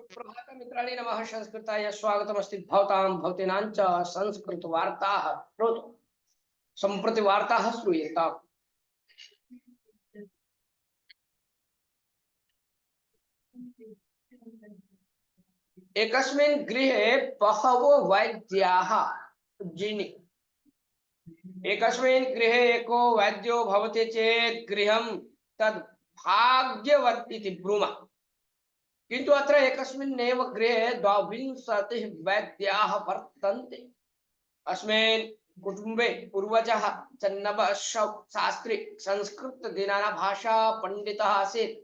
सुप्रभात मित्राणि नमः संस्कृताय स्वागतमस्ति भवतां भवतीनां च संस्कृतवार्ताः श्रोतु सम्प्रति वार्ताः श्रूयेताम्। एकस्मिन् गृहे बहवो वैद्याः जिनि एकस्मिन् गृहे एको वैद्यो भवति चेत् गृहं तद् भाग्यवत् इति ब्रूमः। किन्तु अत्र एकस्मिन्नेव गृहे द्वाविंशतिः वैद्याः वर्तन्ते। अस्मिन् कुटुम्बे पूर्वजः चन्नबशास्त्री संस्कृत दिनाना भाषा पंडितः आसीत्।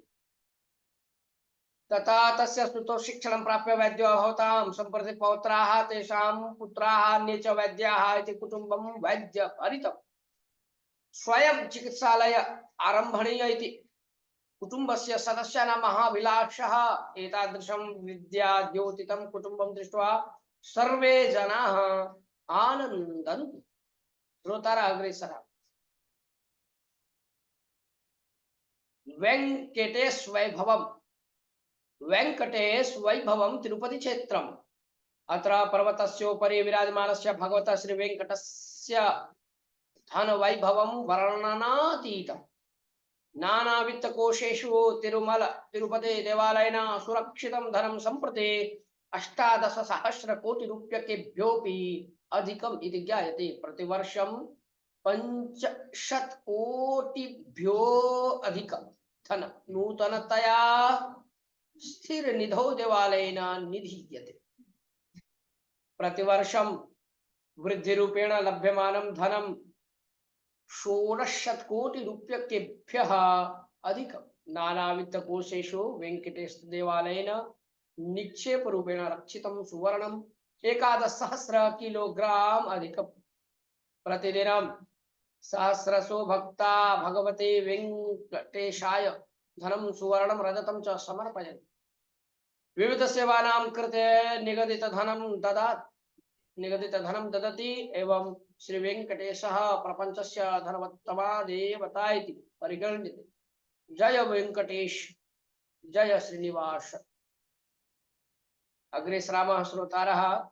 तथा तस्य सुतो शिक्षणं प्राप्य वैद्यो अभवताम्। सम्प्रति पौत्राः तेषां पुत्राः अन्ये च वैद्याः इति कुटुम्बं वैद्यभरितम्। स्वयं चिकित्सालय आरम्भणीय इति कुटुम्बस्य सदस्यानां महाभिलाषः। एतादृशं विद्याद्योतितं कुटुम्बं दृष्ट्वा सर्वे जनाः आनन्दन्तु। श्रोतारः अग्रेसर वेंकटेश वैभवं तिरुपति क्षेत्रम्। अत्र पर्वतस्योपरि विराजमानस्य भगवतः श्री वेंकटस्य धन वैभवं वर्णनातीतम्। नानावित्तकोशेषु तिरुपति देवालयेन सुरक्षितं धनं सम्प्रति 18,000 कोटि रूप्यकेभ्योऽपि अधिकम् इति ज्ञायते। प्रतिवर्षं 500 कोटिभ्यो अधिकं धनं नूतनतया स्थिर निधौ देवालयेन निधीयते। प्रतिवर्षं वृद्धिरूपेण लभ्यमानं धनं 1600 कोटि रूप्यकेभ्यः अधिकं नानावित्तकोशेषु वेंकटेश देवालयेन निक्षेप रूपेण रक्षितं सुवर्णं 11,000 किलोग्राम अधिकं। प्रतिदिनं सहस्रशो भक्ता भगवते वेंकटेशाय धनं सुवर्णं रजतं च समर्पयन्ति। विविध सेवानां कृते निगदित धनं ददति एवं श्री वेंकटेशः प्रपंचस्य धनवत्तमा देवता इति परिगण्यते। जय वेंकटेश जय श्रीनिवास। अग्रे श्रावः श्रोतारः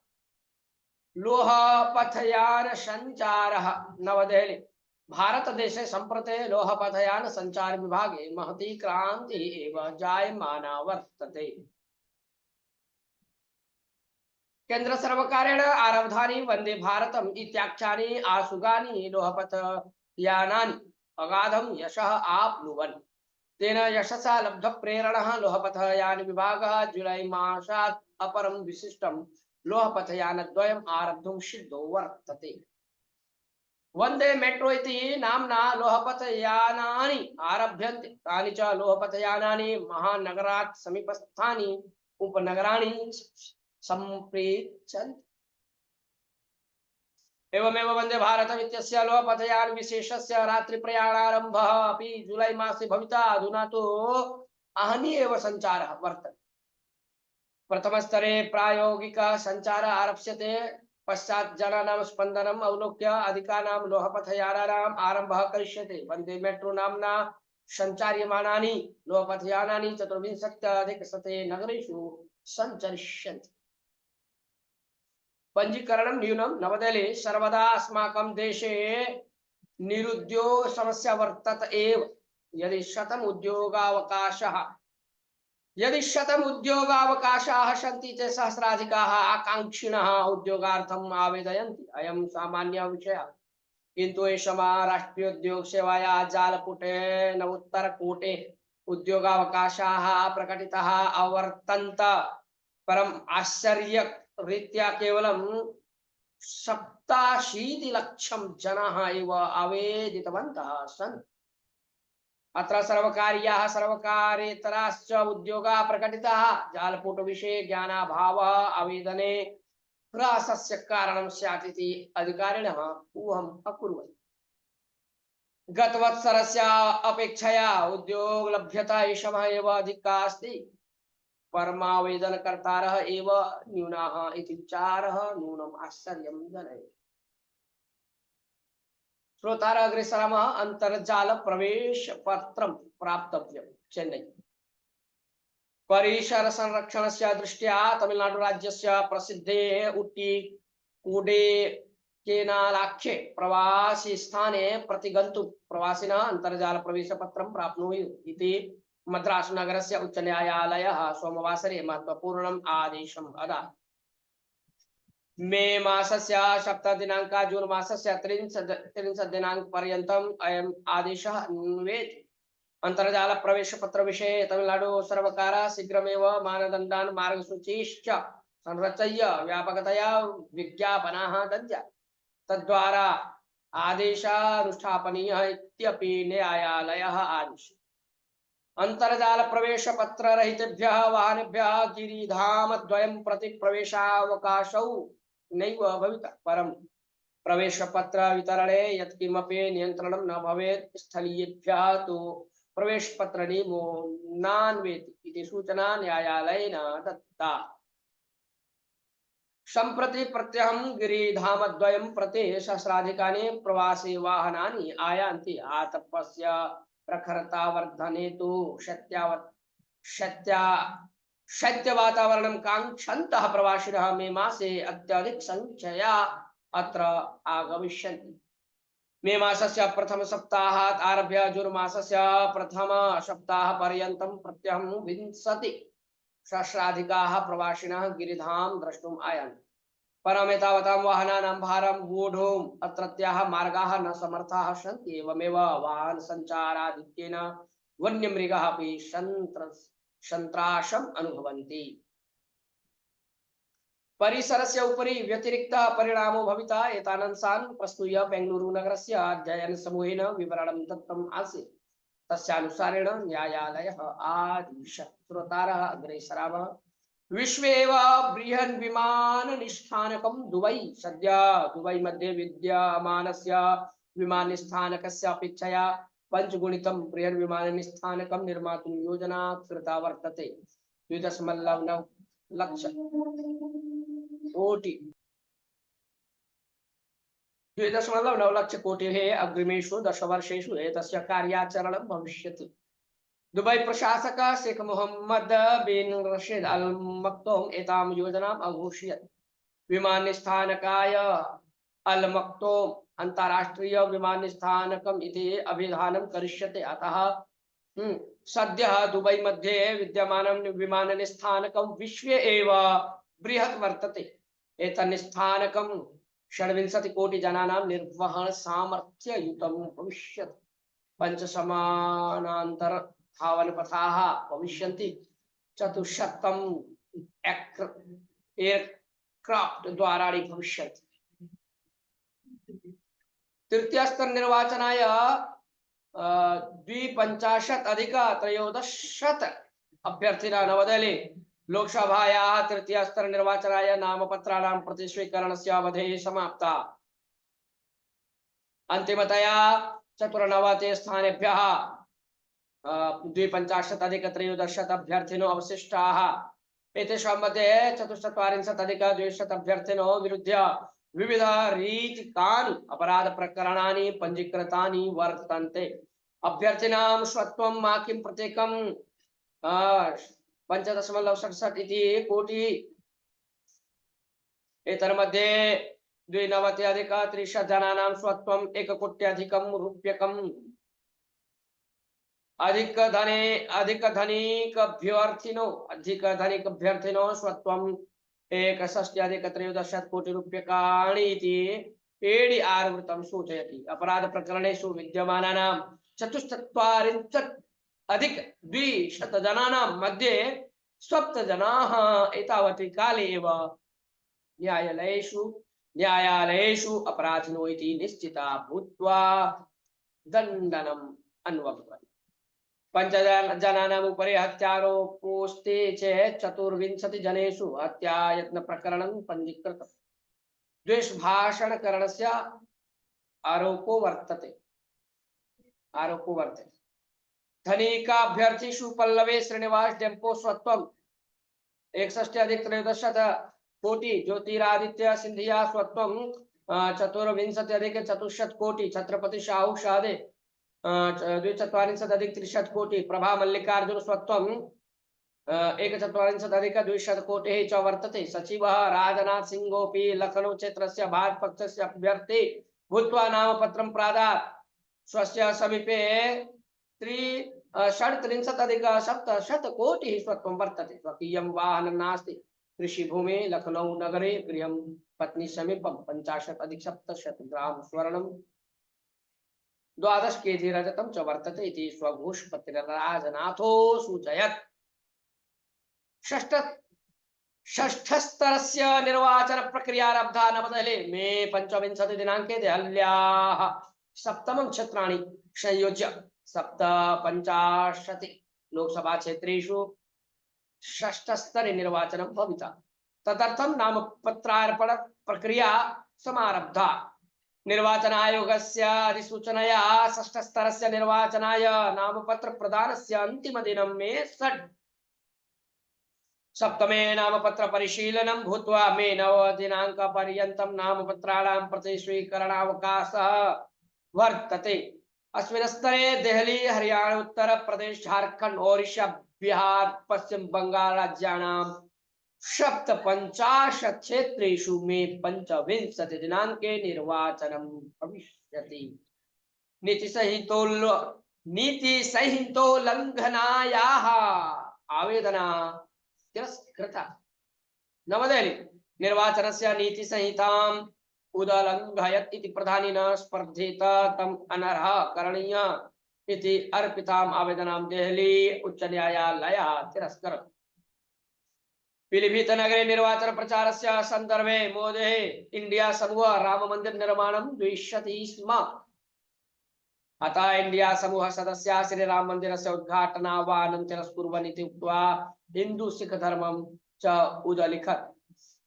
लोहपथयान संचारः नवदेहली। भारत देशे सम्प्रति लोहपथयान संचार विभागे महती क्रांति एव जायमाना वर्तते। केंद्र सर्वकारेण आरब्धानि वंदे भारतम इत्याख्यानि आसुगानि लोहपथयानानि अगाधं यशः आप्नुवन्। तेन यशसा लब्ध प्रेरणः लोहपथयान विभागः जुलै मासात् अपरं विशिष्टं लोहपथयानद्वयम् आरब्धुं सिद्धो वर्तते। वंदे मेट्रो इति नाम्ना लोहपथयानानि आरभ्यन्ते। तानि च लोहपथयानानि महानगरात् समीपस्थानि उपनगराणि सम्प्रेषयन्ति। एवमेव वंदे भारतम् इत्यस्य लोहपथयान विशेषस्य रात्रिप्रयाणारम्भः अपि जुलै मासे भविता। अधुना तु आहनीय एव सञ्चारः वर्तते। प्रथमस्तरे प्रायोगिक सञ्चारः आरप्स्यते। पश्चात् जनानां स्पन्दनम् अवलोक्य अधिकानां लोहपथयानानाम् आरम्भः करिष्यते। वंदे मेट्रो नाम्ना सञ्चार्यमाणानि लोहपथयानानि 24,000 नगरेषु सञ्चरिष्यन्ति। पंजीकरणं न्यूनं। नवदेहली सर्वदा अस्माकं देशे निरुद्योग समस्या वर्तत एव। यदि 100 उद्योगावकाशाः सन्ति चेत् सहस्राधिकाः आकाङ्क्षिणः उद्योगार्थम् आवेदयन्ति। अयं सामान्यः विषयः। किन्तु एषः राष्ट्रीयोद्योग सेवायाः जालपुटे 9 कोटे उद्योगावकाशाः प्रकटिताः अवर्तन्त। परम् आश्चर्यरीत्या केवलं 87 लक्षं जनाः एव आवेदितवन्तः सन्ति। अत्र सर्वकारेतराश्च उद्योगाः प्रकटिताः। जालपुटविषये ज्ञानाभावः आवेदने ह्रासस्य कारणं स्यात् इति अधिकारिणः ऊहम् अकुर्वन्। गतवत्सरस्य अपेक्षया उद्योगलभ्यता एषः एव अधिका अस्ति। परमावेदनकर्तारः एव न्यूनाः इति विचारः नूनम् आश्चर्यं जनयति। श्रोतारः अग्रेसरामः। अन्तर्जाल प्रवेश पत्रं प्राप्तव्यं। चेन्नई परिसर संरक्षणस्य दृष्ट्या तमिलनाडु राज्यस्य प्रसिद्धे उट्टी कूडे केनालाख्ये प्रवासी स्थाने प्रतिगन्तुं प्रवासिनः अन्तर्जाल प्रवेशपत्रं प्राप्नुयुः इति मद्रास नगरस्य उच्च न्यायालयः सोमवासरे महत्वपूर्णम् आदेशम् अददात्। मे मासस्य 7 दिनाङ्कात् जून मासस्य 30 दिनाङ्कपर्यन्तम् अयम् आदेशः अन्वेति। अंतर्जाल प्रवेश पत्र विषये तमिलनाडु सर्वकारः शीघ्रमेव मानदण्डान् मार्गसूचीश्च संरचय्य व्यापकतया विज्ञापनाः दद्यात्। तद्वारा आदेशानुष्ठापनीयः इत्यपि न्यायालयः आदिशत्। अंतर्जाल प्रवेश पत्र रहितेभ्यः वाहनेभ्यः गिरिधामद्वयं प्रति प्रवेशावकाशौ नैव भविता, परं प्रवेश पत्र वितरणे यत्किमपि नियन्त्रणं न भवेत्। स्थलीयेभ्यः तु प्रवेश पत्र नियमो नान्वेति इति सूचना न्यायालयेन दत्ता। सम्प्रति प्रत्यहं गिरिधामद्वयं प्रति सहस्राधिकानि प्रवासी वाहनानि आयान्ति। आतपस्य प्रखरतावर्धने तु शैत्यवातावरणं काङ्क्षन्तः प्रवासिनः मे मासे अत्यधिक संख्यया अत्र आगमिष्यन्ति। मे मासस्य प्रथम सप्ताहात् आरभ्य जून मासस्य प्रथम सप्ताहपर्यन्तं प्रत्यहं 20 सहस्राधिकाः प्रवासिनः गिरिधाम द्रष्टुम् आयान्ति। परम् एतावतां वाहनानां भारं वोढुम् अत्रत्याः मार्गाः न समर्थाः सन्ति। एवमेव वाहनसञ्चाराधिक्येन वन्यमृगाः अपि सन्त्रासम् अनुभवन्ति। परिसरस्य उपरि व्यतिरिक्तः परिणामो भविता। एतानंसान् प्रस्तुय बेंगलुरु नगरस्य अध्ययन समूहेन विवरणं दत्तम् आसीत्। तस्यानुसारेण न्यायालयः आदिशत्। श्रोतारः अग्रे सरामः। विश्वे एव बृहन् विमाननिस्थानकं दुबै। सद्य दुबै मध्ये विद्यमानस्य विमाननिस्थानकस्य अपेक्षया 5 गुणितं बृहन् विमाननिस्थानकं निर्मातुं योजना कृता वर्तते। 2.9 लक्ष कोटि 2.9 लक्ष कोटिः अग्रिमेषु 10 वर्षेषु एतस्य कार्याचरणं भविष्यति। दुबै प्रशासक शेख मोहम्मद बिन रशीद अल मक्तूम एतां योजनाम् अघोषयत्। विमानस्थानकाय अल मक्तूम अन्ताराष्ट्रीय विमानस्थानकम् इति अभिधानं करिष्यते। अतः सद्यः दुबै मध्ये विद्यमानं विमानस्थानकं विश्वे एव बृहत् वर्तते। एतन्स्थानकं 26 कोटि जनानां निर्वहण सामर्थ्ययुतं भविष्यति। 5 समानान्तर धावनपथाः भविष्यन्ति। 400 एयरक्राफ्ट द्वाराणि भविष्यन्ति। तृतीय स्तर निर्वाचनाय 250 अभ्यर्थिनः नवदेहली लोकसभायाः तृतीय स्तर निर्वाचनाय नामपत्राणां प्रतिस्वीकरणस्य अवधिः समाप्ता। अन्तिमतया 94 स्थानेभ्यः 250 अभ्यर्थिनो अवशिष्टाः। एतेषां मध्ये 44 अभ्यर्थिनो विरुद्ध्य विविध रीतिकानि अपराध प्रकरणानि पञ्जीकृतानि वर्तन्ते। अभ्यर्थिनां स्वत्वं माकिं प्रत्येकं 5.67 इति कोटि। एतन्मध्ये 92,30 जनानां स्वत्वं 1 कोट्यधिकं रूप्यकम्। अधिकधनिकभ्यर्थिनो स्वत्वं 61,13 कोटि रूप्यकाणि इति एडीआर सूचयति। अपराध प्रकरणेषु विद्यमानानां 44,200 जनानां मध्ये 7 जनाः एतावति काले एव न्यायालयेषु अपराधिनो इति निश्चिता भूत्वा दण्डनम् अन्वभवन्। 5 जनानाम् उपरि हत्यारोपोऽस्ति चेत् 24 जनेषु हत्यायत्न प्रकरणं पञ्जीकृतम्। द्वेषभाषणकरणस्य आरोपो वर्तते। धनिकाभ्यर्थिषु पल्लवे श्रीनिवास डेम्पो स्वत्वं 61,13 कोटि। ज्योतिरादित्य सिंधिया स्वत्वं 24,400 कोटि। छत्रपति शाहू शादे 2,40,30 कोटि। प्रभा मल्लिकार्जुन स्वत्वं एकचत्वारिंशदधिकद्विशतकोटिः च वर्तते। सचिवः राजनाथ सिंहोऽपि लखनौ क्षेत्रस्य भाजपक्षस्य अभ्यर्थी भूत्वा नामपत्रं प्रादात्। स्वस्य समीपे षड्त्रिंशदधिकसप्तशतकोटिः स्वत्वं वर्तते। स्वकीयं वाहनं नास्ति। कृषिभूमि लखनऊ नगरे गृहं पत्नी समीपं 50 अधिक 700 ग्राम स्वर्णं 12 केजी रजतं च वर्तते इति स्वघोषपत्रेण सूचयत्। षष्ठस्तरस्य निर्वाचन प्रक्रियारब्धा नवदेहली मे 25 दिनाङ्के देहल्याः सप्तमं क्षेत्राणि संयोज्य 57 लोकसभा क्षेत्रेषु षष्ठस्तरे निर्वाचनं भविता। तदर्थं नामपत्रार्पण प्रक्रिया समारब्धा। निर्वाचन आयोगस्य अधिसूचनया षष्ठस्तरस्य निर्वाचनाय नामपत्र प्रदानस्य अन्तिमदिनं मे 6 सप्तमे नामपत्र परिशीलनं भूत्वा मे 9 दिनाङ्कपर्यन्तं नामपत्राणां प्रतिस्वीकरणावकाशः वर्तते। अस्मिन् स्तरे देहली हरियाणा उत्तर प्रदेश झारखंड ओडिशा बिहार पश्चिम बंगाल राज्याणां 57 क्षेत्रेषु मे 25 दिनाङ्के निर्वाचनं भविष्यति। नीतिसंहितोल्लङ्घनायाः आवेदना तिरस्कृता। नवदेहली निर्वाचनस्य नीतिसंहिताम् उल्लङ्घयत् इति प्रधानेन स्पर्धेत तम् अनर्हः करणीयः इति अर्पिताम् आवेदनं देहली उच्च न्यायालयः तिरस्करोत्। पीलीभीत नगरे निर्वाचन प्रचारस्य सन्दर्भे मोदी इंडिया समूह राम मंदिर निर्माणं द्विषति स्म। अतः इंडिया समूह सदस्याः श्री राम मंदिरस्य उद्घाटनाह्वानं तिरस्कुर्वन् इति उक्त्वा हिंदू सिख धर्मं च उदलिखत्।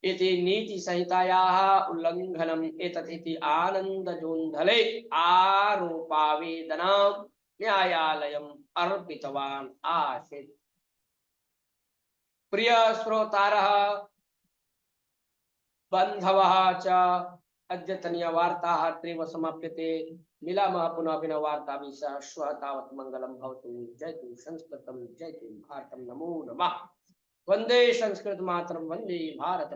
इति नीति संहितायाः उल्लङ्घनम् एतत् इति आनन्दजोन्धले आरोपावेदनं न्यायालयम् अर्पितवान् आसीत्। प्रिय श्रोतारः बन्धवः च अद्यतनीय वार्ताः अत्रैव समाप्यते। मिलामः पुनः अभिनववार्ताभिः सह श्वः। तावत् मङ्गलं भवतु। जयतु संस्कृतं जयतु भारतं। नमो नमः। वन्दे संस्कृत मातरं वन्दे भारत।